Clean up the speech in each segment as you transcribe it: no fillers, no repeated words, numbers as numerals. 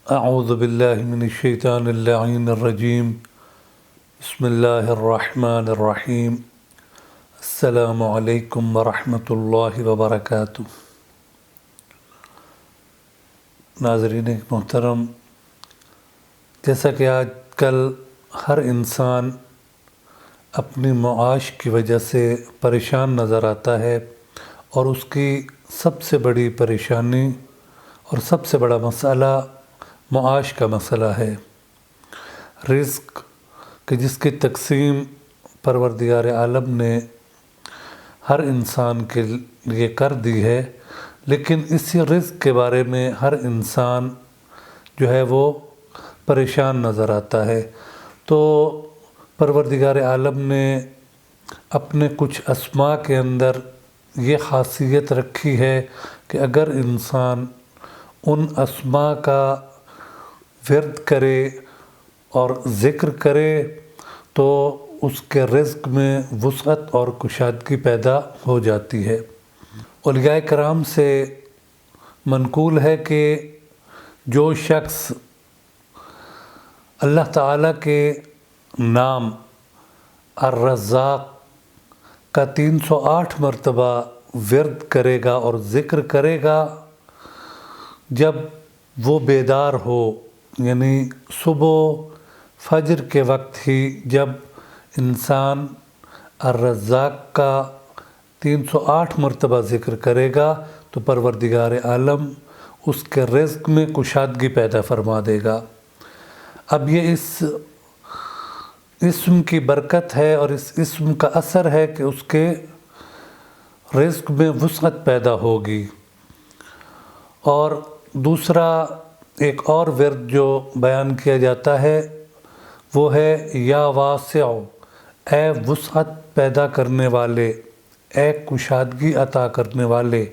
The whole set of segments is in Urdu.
اعوذ باللہ من الشیطان اللعین الرجیم بسم اللہ الرحمن الرحیم السلام علیکم ورحمۃ اللہ وبرکاتہ۔ ناظرین محترم، جیسا کہ آج کل ہر انسان اپنی معاش کی وجہ سے پریشان نظر آتا ہے، اور اس کی سب سے بڑی پریشانی اور سب سے بڑا مسئلہ معاش کا مسئلہ ہے۔ رزق کہ جس کی تقسیم پروردگار عالم نے ہر انسان کے لیے کر دی ہے، لیکن اسی رزق کے بارے میں ہر انسان جو ہے وہ پریشان نظر آتا ہے۔ تو پروردگار عالم نے اپنے کچھ اسماء کے اندر یہ خاصیت رکھی ہے کہ اگر انسان ان اسماء کا ورد کرے اور ذکر کرے تو اس کے رزق میں وسعت اور کشادگی پیدا ہو جاتی ہے۔ اولیاء کرام سے منقول ہے کہ جو شخص اللہ تعالیٰ کے نام الرزاق کا 308 مرتبہ ورد کرے گا اور ذکر کرے گا، جب وہ بیدار ہو، یعنی صبح فجر کے وقت ہی جب انسان الرزاق کا 308 مرتبہ ذکر کرے گا تو پروردگار عالم اس کے رزق میں کشادگی پیدا فرما دے گا۔ اب یہ اس اسم کی برکت ہے اور اس اسم کا اثر ہے کہ اس کے رزق میں وسعت پیدا ہوگی۔ اور دوسرا ایک اور ورد جو بیان کیا جاتا ہے وہ ہے یا واسع، اے وسعت پیدا کرنے والے، اے کشادگی عطا کرنے والے۔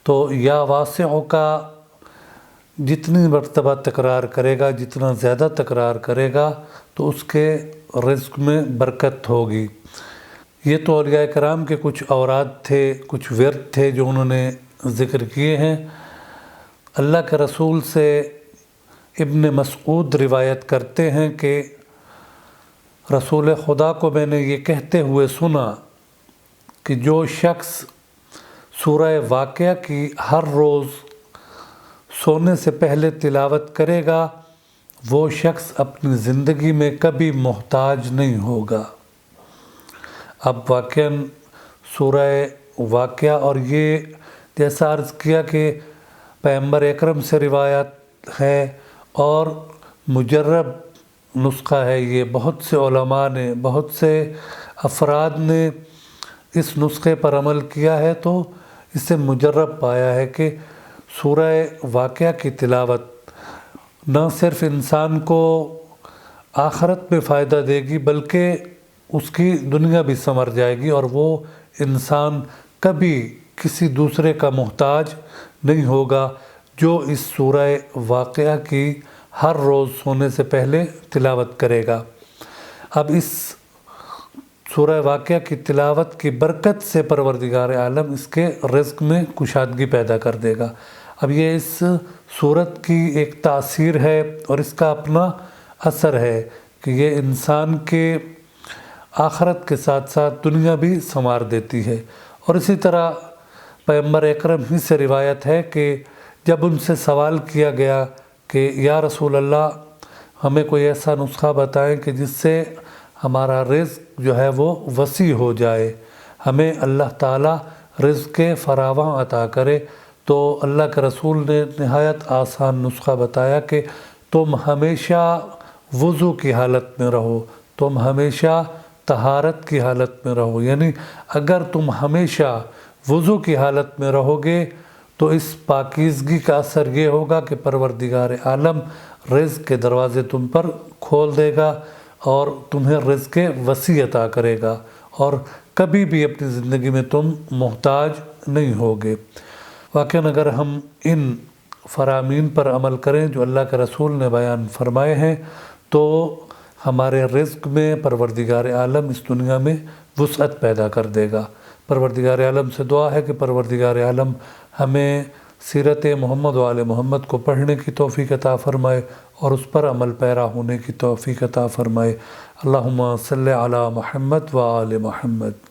تو یا واسع کا جتنی مرتبہ تکرار کرے گا، جتنا زیادہ تکرار کرے گا تو اس کے رزق میں برکت ہوگی۔ یہ تو اولیاء کرام کے کچھ اوراد تھے، کچھ ورد تھے جو انہوں نے ذکر کیے ہیں۔ اللہ کے رسول سے ابن مسعود روایت کرتے ہیں کہ رسول خدا کو میں نے یہ کہتے ہوئے سنا کہ جو شخص سورہ واقعہ کی ہر روز سونے سے پہلے تلاوت کرے گا، وہ شخص اپنی زندگی میں کبھی محتاج نہیں ہوگا۔ اب واقعاً سورہ واقعہ، اور یہ جیسا عرض کیا کہ پیغمبر اکرم سے روایت ہے اور مجرب نسخہ ہے، یہ بہت سے علماء نے، بہت سے افراد نے اس نسخے پر عمل کیا ہے، تو اسے مجرب پایا ہے کہ سورہ واقعہ کی تلاوت نہ صرف انسان کو آخرت میں فائدہ دے گی بلکہ اس کی دنیا بھی سنور جائے گی، اور وہ انسان کبھی کسی دوسرے کا محتاج نہیں ہوگا جو اس سورہ واقعہ کی ہر روز سونے سے پہلے تلاوت کرے گا۔ اب اس سورہ واقعہ کی تلاوت کی برکت سے پروردگار عالم اس کے رزق میں کشادگی پیدا کر دے گا۔ اب یہ اس سورت کی ایک تاثیر ہے اور اس کا اپنا اثر ہے کہ یہ انسان کے آخرت کے ساتھ ساتھ دنیا بھی سنوار دیتی ہے۔ اور اسی طرح پیغمبر اکرم ہی سے روایت ہے کہ جب ان سے سوال کیا گیا کہ یا رسول اللہ، ہمیں کوئی ایسا نسخہ بتائیں کہ جس سے ہمارا رزق جو ہے وہ وسیع ہو جائے، ہمیں اللہ تعالیٰ رزق فراواں عطا کرے، تو اللہ کے رسول نے نہایت آسان نسخہ بتایا کہ تم ہمیشہ وضو کی حالت میں رہو، تم ہمیشہ طہارت کی حالت میں رہو۔ یعنی اگر تم ہمیشہ وضو کی حالت میں رہو گے تو اس پاکیزگی کا اثر یہ ہوگا کہ پروردگار عالم رزق کے دروازے تم پر کھول دے گا اور تمہیں رزق وسیع عطا کرے گا، اور کبھی بھی اپنی زندگی میں تم محتاج نہیں ہوگے۔ واقعاً اگر ہم ان فرامین پر عمل کریں جو اللہ کے رسول نے بیان فرمائے ہیں تو ہمارے رزق میں پروردگار عالم اس دنیا میں وسعت پیدا کر دے گا۔ پروردگار عالم سے دعا ہے کہ پروردگار عالم ہمیں سیرت محمد و آل محمد کو پڑھنے کی توفیق عطا فرمائے اور اس پر عمل پیرا ہونے کی توفیق عطا فرمائے۔ اللہم صلی علی محمد و آل محمد۔